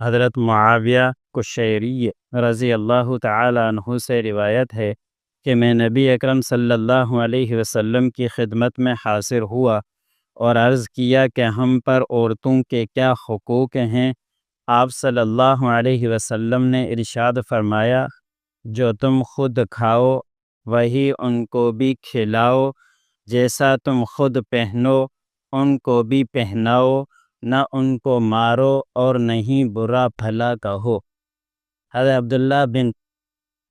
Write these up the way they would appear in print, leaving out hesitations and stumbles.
حضرت معاویہ قشیری رضی اللہ تعالی عنہ سے روایت ہے کہ میں نبی اکرم صلی اللہ علیہ وسلم کی خدمت میں حاضر ہوا اور عرض کیا کہ ہم پر عورتوں کے کیا حقوق ہیں۔ آپ صلی اللہ علیہ وسلم نے ارشاد فرمایا، جو تم خود کھاؤ وہی ان کو بھی کھلاؤ، جیسا تم خود پہنو ان کو بھی پہناؤ، نہ ان کو مارو اور نہیں برا بھلا کہو۔ حضرت عبداللہ بن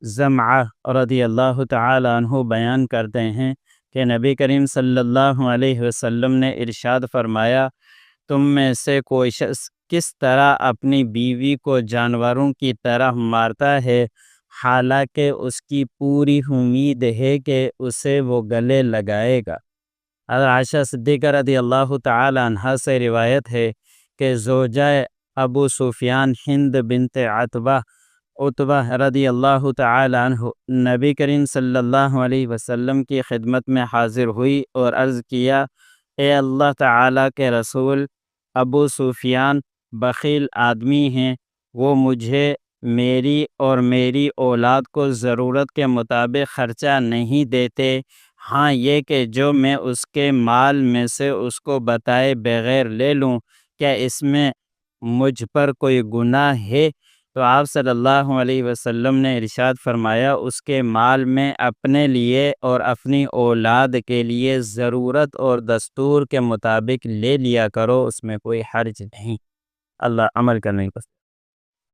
زمعہ رضی اللہ تعالی عنہ بیان کرتے ہیں کہ نبی کریم صلی اللہ علیہ وسلم نے ارشاد فرمایا، تم میں سے کوئی شخص کس طرح اپنی بیوی کو جانوروں کی طرح مارتا ہے، حالانکہ اس کی پوری امید ہے کہ اسے وہ گلے لگائے گا۔ حضرت عائشہ صدیقہ رضی اللہ تعالی عنہا سے روایت ہے کہ زوجہ ابو سفیان ہند بنت عتبہ رضی اللہ تعالی عنہ نبی کریم صلی اللہ علیہ وسلم کی خدمت میں حاضر ہوئی اور عرض کیا، اے اللہ تعالیٰ کے رسول، ابو سفیان بخیل آدمی ہیں، وہ مجھے، میری اور میری اولاد کو ضرورت کے مطابق خرچہ نہیں دیتے، ہاں یہ کہ جو میں اس کے مال میں سے اس کو بتائے بغیر لے لوں، کیا اس میں مجھ پر کوئی گناہ ہے؟ تو آپ صلی اللہ علیہ وسلم نے ارشاد فرمایا، اس کے مال میں اپنے لیے اور اپنی اولاد کے لیے ضرورت اور دستور کے مطابق لے لیا کرو، اس میں کوئی حرج نہیں۔ اللہ عمل کرنے کو